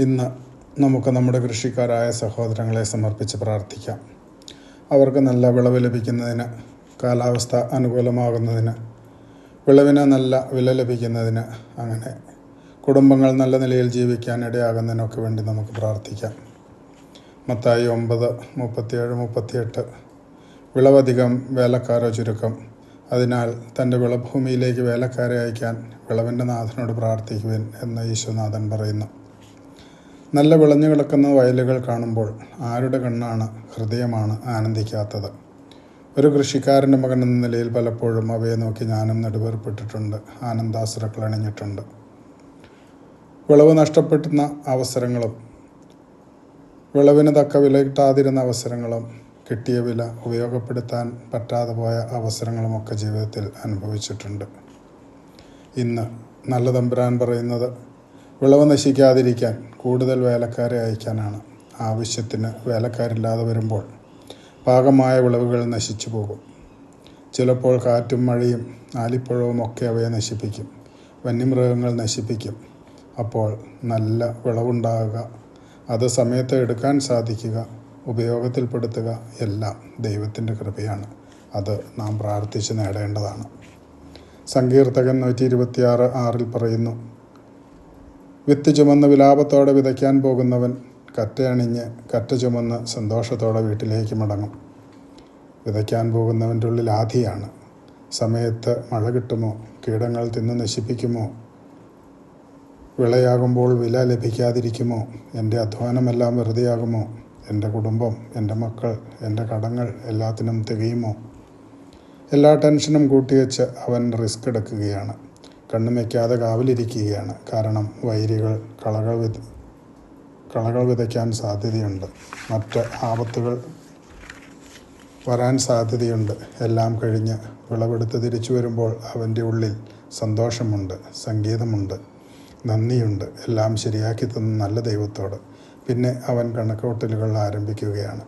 ഇന്ന് നമുക്ക് നമ്മുടെ കൃഷിക്കാരായ സഹോദരങ്ങളെ സമർപ്പിച്ച് പ്രാർത്ഥിക്കാം. അവർക്ക് നല്ല വിളവ് ലഭിക്കുന്നതിന്, കാലാവസ്ഥ അനുകൂലമാകുന്നതിന്, വിളവിന് നല്ല വില ലഭിക്കുന്നതിന്, അങ്ങനെ കുടുംബങ്ങൾ നല്ല നിലയിൽ ജീവിക്കാൻ ഇടയാകുന്നതിനൊക്കെ വേണ്ടി നമുക്ക് പ്രാർത്ഥിക്കാം. മത്തായി 9:37-38 വിളവധികം വേലക്കാരോ ചുരുക്കം. അതിനാൽ തൻ്റെ വിളഭൂമിയിലേക്ക് വേലക്കാരെ അയക്കാൻ വിളവിൻ്റെ നാഥനോട് പ്രാർത്ഥിക്കുവിൻ എന്ന് ഈശോനാഥൻ പറയുന്നു. നല്ല വിളഞ്ഞു കിടക്കുന്ന വയലുകൾ കാണുമ്പോൾ ആരുടെ കണ്ണാണ്, ഹൃദയമാണ് ആനന്ദിക്കാത്തത്? ഒരു കൃഷിക്കാരൻ്റെ മകൻ എന്ന നിലയിൽ പലപ്പോഴും അവയെ നോക്കി ഞാനും നെടുവേർപ്പെട്ടിട്ടുണ്ട്, ആനന്ദാശ്രുക്കൾ അണിഞ്ഞിട്ടുണ്ട്. വിളവ് നഷ്ടപ്പെടുന്ന അവസരങ്ങളും വിളവിന് തക്ക വില കിട്ടാതിരുന്ന അവസരങ്ങളും കിട്ടിയ വില ഉപയോഗപ്പെടുത്താൻ പറ്റാതെ പോയ അവസരങ്ങളുമൊക്കെ ജീവിതത്തിൽ അനുഭവിച്ചിട്ടുണ്ട്. ഇന്ന് നല്ല തമ്പുരാൻ പറയുന്നത് വിളവ് നശിക്കാതിരിക്കാൻ കൂടുതൽ വേലക്കാരെ അയക്കാനാണ്. ആവശ്യത്തിന് വേലക്കാരില്ലാതെ വരുമ്പോൾ പാകമായ വിളവുകൾ നശിച്ചു പോകും. ചിലപ്പോൾ കാറ്റും മഴയും ആലിപ്പഴവും ഒക്കെ അവയെ നശിപ്പിക്കും. വന്യമൃഗങ്ങൾ നശിപ്പിക്കും. അപ്പോൾ നല്ല വിളവുണ്ടാകുക, അത് സമയത്ത് എടുക്കാൻ സാധിക്കുക, ഉപയോഗത്തിൽപ്പെടുത്തുക എല്ലാം ദൈവത്തിൻ്റെ കൃപയാണ്. അത് നാം പ്രാർത്ഥിച്ച് നേടേണ്ടതാണ്. സങ്കീർത്തകൻ 126:6 പറയുന്നു, വിത്ത് ചുമന്ന് വിലാപത്തോടെ വിതയ്ക്കാൻ പോകുന്നവൻ കറ്റയണിഞ്ഞ് കറ്റ ചുമന്ന് സന്തോഷത്തോടെ വീട്ടിലേക്ക് മടങ്ങും. വിതയ്ക്കാൻ പോകുന്നവൻ്റെ ഉള്ളിൽ ആധിയാണ്. സമയത്ത് മഴ കിട്ടുമോ? കീടങ്ങൾ തിന്ന് നശിപ്പിക്കുമോ? വിളയാകുമ്പോൾ വില ലഭിക്കാതിരിക്കുമോ? എൻ്റെ അധ്വാനമെല്ലാം വെറുതെയാകുമോ? എൻ്റെ കുടുംബം, എൻ്റെ മക്കൾ, എൻ്റെ കടങ്ങൾ എല്ലാത്തിനും തികയുമോ? എല്ലാ ടെൻഷനും കൂട്ടിവെച്ച് അവൻ റിസ്ക് എടുക്കുകയാണ്. കണ്ണും വയ്ക്കാതെ കാവലിരിക്കുകയാണ്. കാരണം വൈരികൾ കളകൾ വിതയ്ക്കാൻ സാധ്യതയുണ്ട്. മറ്റ് ആപത്തുകൾ വരാൻ സാധ്യതയുണ്ട്. എല്ലാം കഴിഞ്ഞ് വിളവെടുത്ത് തിരിച്ചു വരുമ്പോൾ അവൻ്റെ ഉള്ളിൽ സന്തോഷമുണ്ട്, സംഗീതമുണ്ട്, നന്ദിയുണ്ട്, എല്ലാം ശരിയാക്കി തന്ന നല്ല ദൈവത്തോട്. പിന്നെ അവൻ കണക്കുകൂട്ടലുകൾ ആരംഭിക്കുകയാണ്.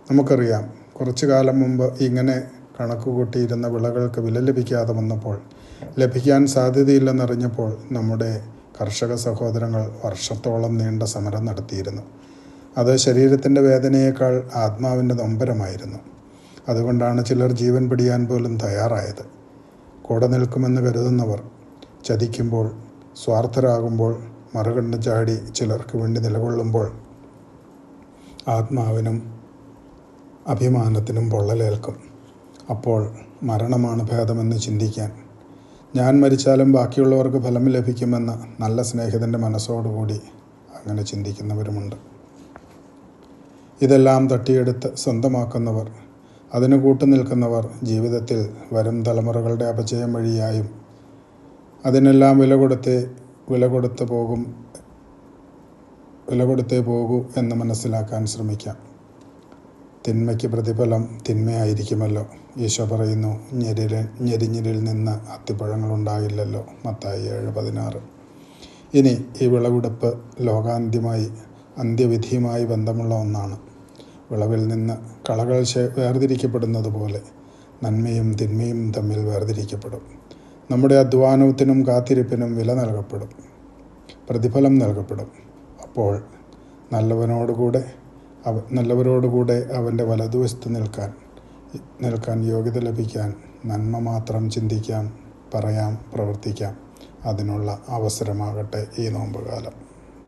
നമുക്കറിയാം, കുറച്ചു കാലം മുമ്പ് ഇങ്ങനെ കണക്കുകൂട്ടിയിരുന്ന വിളകൾക്ക് വില ലഭിക്കാതെ വന്നപ്പോൾ, ലഭിക്കാൻ സാധ്യതയില്ലെന്നറിഞ്ഞപ്പോൾ നമ്മുടെ കർഷക സഹോദരങ്ങൾ വർഷത്തോളം നീണ്ട സമരം നടത്തിയിരുന്നു. അത് ശരീരത്തിൻ്റെ വേദനയേക്കാൾ ആത്മാവിൻ്റെ നൊമ്പരമായിരുന്നു. അതുകൊണ്ടാണ് ചിലർ ജീവൻ പിടിയാൻ പോലും തയ്യാറായത്. കൂടെ നിൽക്കുമെന്ന് കരുതുന്നവർ ചതിക്കുമ്പോൾ, സ്വാർത്ഥരാകുമ്പോൾ, മറുകണ്ണ് ചാടി ചിലർക്ക് വേണ്ടി നിലകൊള്ളുമ്പോൾ ആത്മാവിനും അഭിമാനത്തിനും പൊള്ളലേൽക്കും. അപ്പോൾ മരണമാണ് ഭേദമെന്ന് ചിന്തിക്കാൻ, ഞാൻ മരിച്ചാലും ബാക്കിയുള്ളവർക്ക് ഫലം ലഭിക്കുമെന്ന നല്ല സ്നേഹിതൻ്റെ മനസ്സോടുകൂടി അങ്ങനെ ചിന്തിക്കുന്നവരുമുണ്ട്. ഇതെല്ലാം തട്ടിയെടുത്ത് സ്വന്തമാക്കുന്നവർ, അതിന് കൂട്ടുനിൽക്കുന്നവർ ജീവിതത്തിൽ വരും തലമുറകളുടെ അപജയം വഴിയായും അതിനെല്ലാം വില കൊടുത്തേ പോകൂ എന്ന് മനസ്സിലാക്കാൻ ശ്രമിക്കാം. തിന്മയ്ക്ക് പ്രതിഫലം തിന്മയായിരിക്കുമല്ലോ. ഈശോ പറയുന്നു, ഞെരിഞ്ഞിലിൽ നിന്ന് അത്തിപ്പഴങ്ങളുണ്ടാകില്ലല്ലോ. മത്തായി 7:16. ഇനി ഈ വിളവെടുപ്പ് ലോകാന്ത്യമായി, അന്ത്യവിധിയുമായി ബന്ധമുള്ള ഒന്നാണ്. വിളവിൽ നിന്ന് കളകൾ വേർതിരിക്കപ്പെടുന്നത് പോലെ നന്മയും തിന്മയും തമ്മിൽ വേർതിരിക്കപ്പെടും. നമ്മുടെ അധ്വാനത്തിനും കാത്തിരിപ്പിനും വില നൽകപ്പെടും, പ്രതിഫലം നൽകപ്പെടും. അപ്പോൾ നല്ലവരോടുകൂടെ അവൻ്റെ വലതുവശത്ത് നിൽക്കാൻ യോഗ്യത ലഭിക്കാൻ നന്മ മാത്രം ചിന്തിക്കാം, പറയാം, പ്രവർത്തിക്കാം. അതിനുള്ള അവസരമാകട്ടെ ഈ നോമ്പുകാലം.